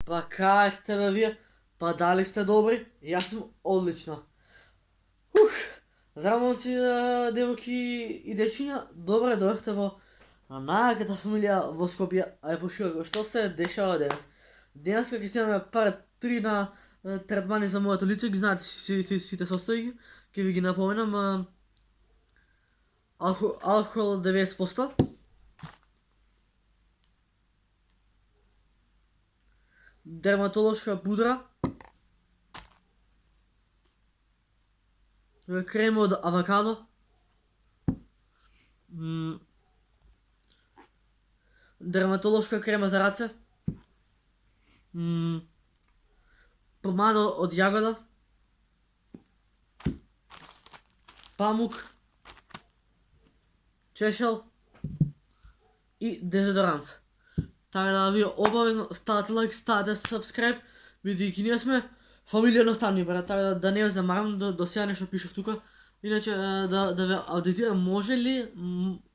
Pa kaj ste vi? Pa dali ste dobri? Jaz sem odlično. Здравейте, девойки и дечиња, добре дојдовте во најаката фамилија во Скопје, а и по широко. Што се дешава денес? Денес ќе снимаме парт 3 на третмани за моето лице, ги знаете сите состојки, ќе ви ги напоменам. Алкохол 90%, дерматолошка пудра, крем од авокадо, дерматолошка крема за раце, помада од јагода, памук, чешел и дезодорант. Така да вие обавезно ставате лайк, ставате subscribe, бидејќи ние сме фамилија едноставни, брат, така да не ве замарам до сега нешто пишав тука. Иначе да ве аудитирам,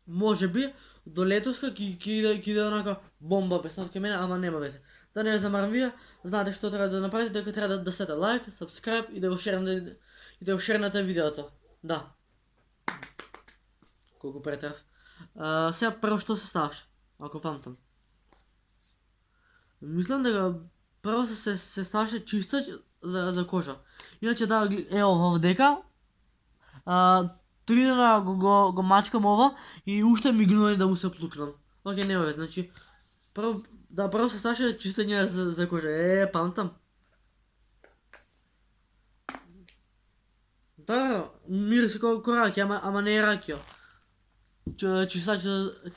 може би до летоска ќе иде онака бомба песна ке мене, ама нема везе. Да не ве замарам вие, знаете што треба да направите, дека треба да ставите лайк, subscribe и да го шернете видеото. Да. Колку претерав. Сега прво што се ставаш, ако памтам. Мислам дека прво се ставаше чистач за кожа. Иначе да, ево вовдека, 3 дена го мачкам ова и уште ми гнои да му се плукнам. Океј, нема вез, значи прво се ставаше чистење за кожа. Памтам. Да, мирише ко ракија, ама не е ракија.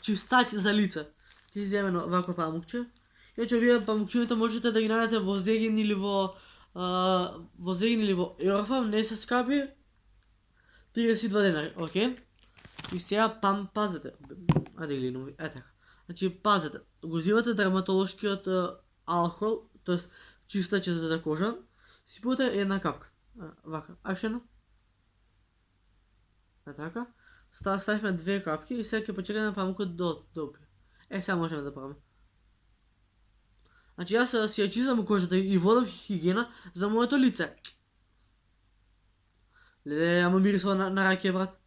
Чистач за лице. Ќе изјавено вако памукче. Иначе вие памукчините можете да ги најдете во Зегин или во Еорфам, не се скапи. 32 денари, окей. И сега пазете. Ајде гледам, така. Значи пазете, го взимате дерматолошкиот алкохол, тоест чистаче за кожа, сипате една капка. Вака, аш едно. Така. Ставиме 2 капки и сега ќе почекаме памукот да опие. Сега можеме да правиме. Значи јас си ја чистам кожата и водам хигиена за моето лице. Леле, ама мирисува на ракија, брат.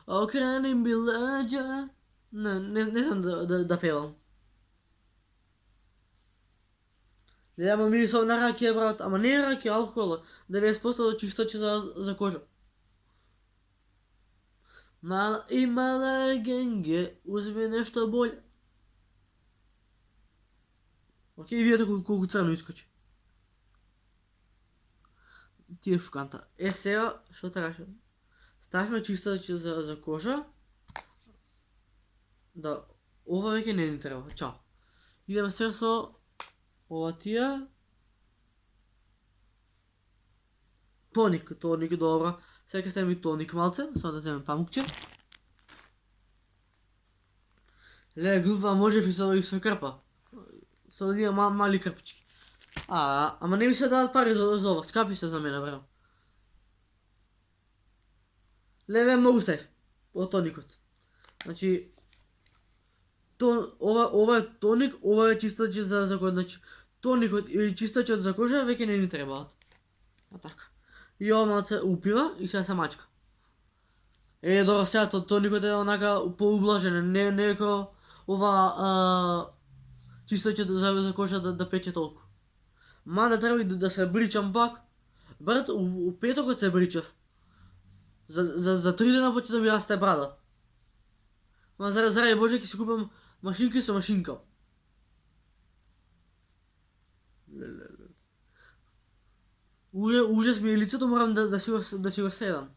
Окрени ми леѓа. Не знам да певам. Леле, ама мирисува на ракија, брат. Ама не е ракија, алкохола. 90% чистаче за кожа. Мала и мала генге, узми нешто боље. Океј, видите колку црно искочи. Тие шуканта. Сега, што требаше? Ставиме чистаче за кожа. Да, ова веќе не ни треба. Чао. Идеме сега со ова тие. Тоник, добро. Сега ќе ставиме тоник малце, само да вземем памукче. Леле, глупа, можев и со крпа. Со оние мали крпички. Ама не ми се дават пари за ова, скапи се за мене, браво. Леле, многу ставив од тоникот. Значи, ова е тоник, ова е чистач за кожа. Значи, тоникот и чистачот за кожа веќе не ни требаат. Така. И ова малце упива и сега се мачка. Добро, сега тоникот е онака поублажен, не е како ова чистаче за кожа да пече толку. Мада треба и да се бричам пак. Брат, у петокот се бричав. За 3 дена почне да ми расте брада. Ма заради Боже ќе си купам машинки со машинка. Ужас ми е лицето, морам да си го седам.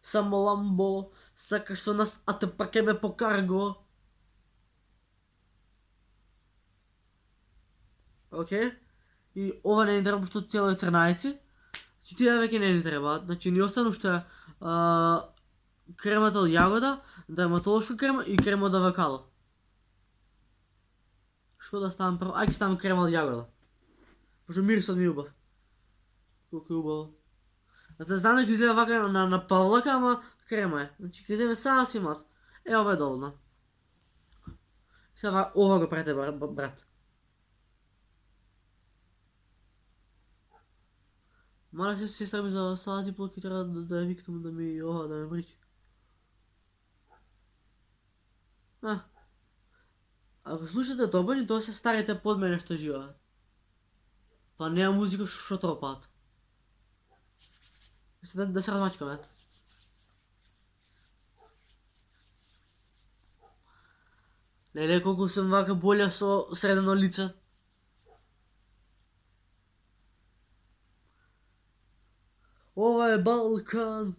Само ламбо, сакаш со нас, а те пак ме по карго. Океј? И ова не ни треба, што цело е црнајци. Значи тие веќе не ни требаат. Значи ни остана уште кремата од јагода, дерматолошка крема и крема од авокадо. Што да ставам прво? Ајде ставам крема од јагода. Пошто мирисот ми е убав. Колку е убаво. Znam da izgleda ovako na pavlaka, ама крема е. Значи крема е сасvim мат. Е, ова е доволно. Сега ова го правите, брат. Моля се, сестра ми за сад и плътки трябва да я викнем да ме бричи. Ако слушате добър, то се старите под мене ще живеят. Па няма музика, що тропат. Да се размачкаме. Леле, колко съм вака боля со средено лице. Ова е Балкан.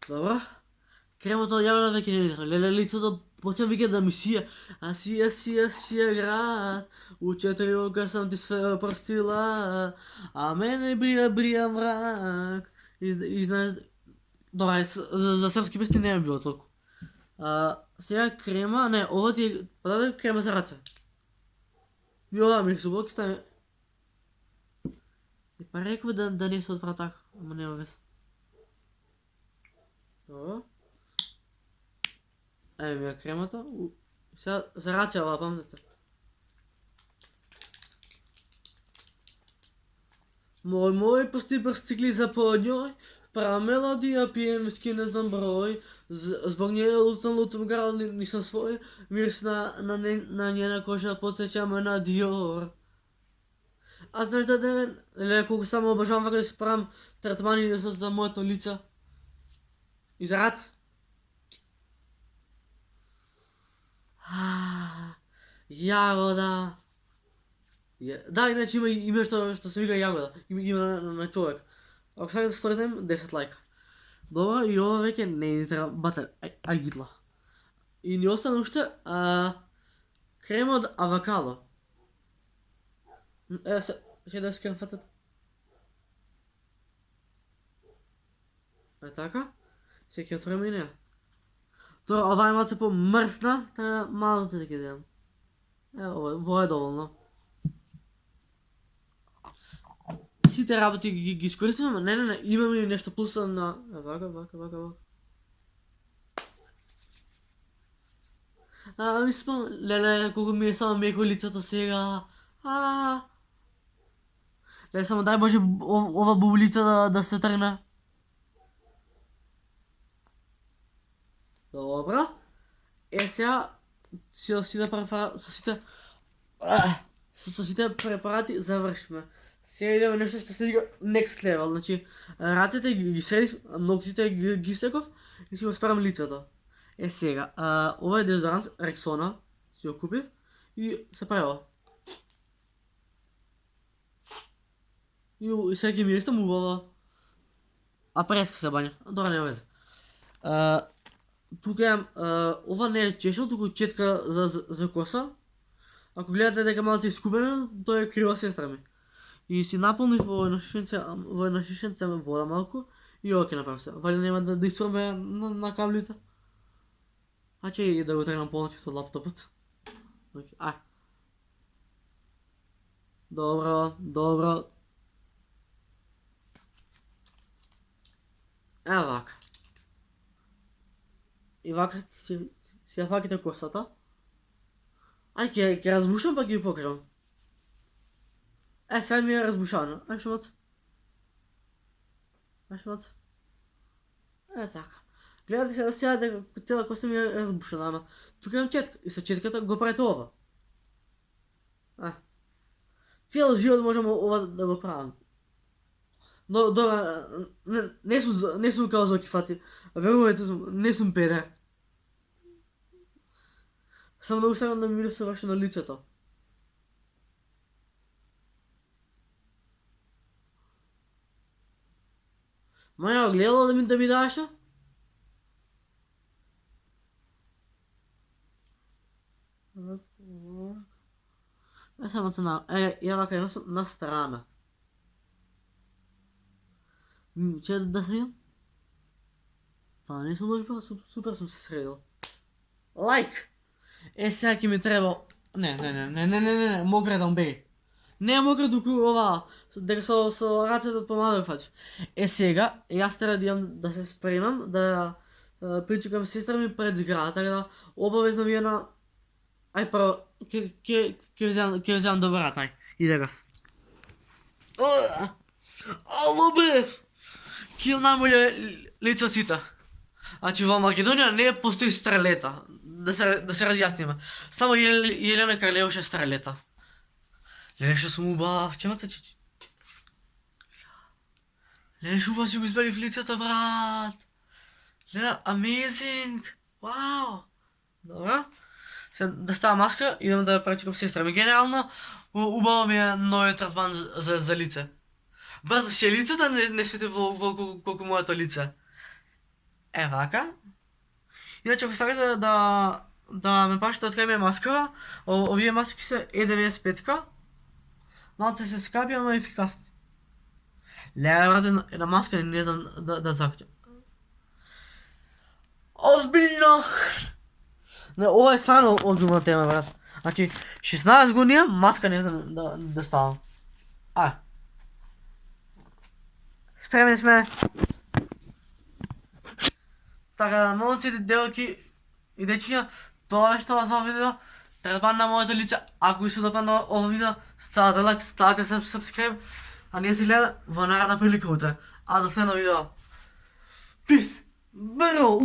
Добро. Кремото явно веќе не е. Леле, лицето почна вика да ми сија. А сија град. У 4 ока сам ти све простила. А мене брија мрак. Добре, за српски песни не е било толку. Сега крема, не, ова ти е, подаде крема за раце. И ова ми субоки стане. И па реков да не се од вратак, ама нема вес. Добро. Еме ми е кремата. Сега за раце ова, памтете. Мој пусти прстикли за по njoj. Права мелодија, пием виски, не знам број. Због неја лутам град, нисам свој. Мирис на njena кожа подсеќа ме на Диор. Аз знаеш да ден, или колко само обожавам вака да си правам третмани за моето лице. И за рад. Јагода. Да, иначе има име што се вика јагода. Има на човек. Ако сакате да сторите 10 лайка. Добро, и ова веќе не ни треба батер, агидла. И ни остана уште крема од авокадо. Ево се, ќе да скрфатат. Е така? Се ќе отвориме и неа. Тоа ова е малце помрсна, така малко те ќе дадам. Ево, ова е доволно. Сите работи ги искористиме, не, имаме и нешто плюса на... Вака. Мислам, леле, колко ми е само меко лицето сега. Леле, само дай Боже ова бублица да се тргне. Добро. Е, сега со сите препарати завршиме. Сега идеме нешто што се вика next level, значи рацете ги средив, ноктите ги секов и си го справам лицето. Е сега, ова е дезодорант Рексона, си го купив и се прави ова. И сега ќе ми рестам убава. А преска се бања, добра нема везе. Тука имам, ова не е чешел, туку четка за коса. Ако гледате дека малце искубено, тоа е крива сестра ми. И си наполнив во една шишенце вода малку и ова ќе направам се. Вали нема да исурме на каблите. Че и да го тренам полноќето од лаптопот. Добро. Ево вака. И вака си ја факите косата. Ќе разбушам па ќе ви покажам. Сега ми е разбушано. Шумот. Е така. Гледате сега дека цела коса ми е разбушена, ама тука имам четка и со четката го правите ова. Цел живот можам ова да го правам. Но добра, не сум као Зоки Фаци, верувате, не сум педер. Само да оставам да ми биде совршено лицето. Маја гледала да ми даша? Само ја вака на страна. Че да средам? Па не сум дојпал, супер сум се средил. Лайк! E сега ќе ми треба... Не, мога градам бе. Не мога туку ова, дека со рацете од помада да фаќаш. Е сега, јас треба да идам да се спремам, да причекам сестра ми пред зградата, така да обавезно ви на... Ај прво, ќе вземам до врата, ај, иде гас. Ало бе! Ќе имам најмоле лица од сите. Значи во Македонија не постои стрелета, да се разјасниме. Само Јелена Карлеуш е стрелета. Леле, што сум убав, чемаца чичи. Леле, што убав си го избавив лицата, брат. Леле, amazing. Вау. Добро. Се да става маска, идам да ја прачекам сестра ми. Генерално, убаво ми е новиот третман за лице. Брат, си е лицата не свети колку моето лице. Е, вака. Иначе, ако сакате да ме пашете од кај ми е маскара, овие маски се E95-ка. Малце се скапи, ама ефикасни. Леле, брат, една маска не знам да закачам. Озбилно! Не, ова е стварно озбилна тема, брат. Значи, 16 години маска не знам да ставам. Спремни сме. Така, момци, девојки и дечиња, тоа беше тоа за ова видео. Третман на моето лице. Ако ви се допадна ова видео, ставате лайк, ставате subscribe, а ние се гледаме во наредна прилика утре. А до следно видео. Пис! Бро!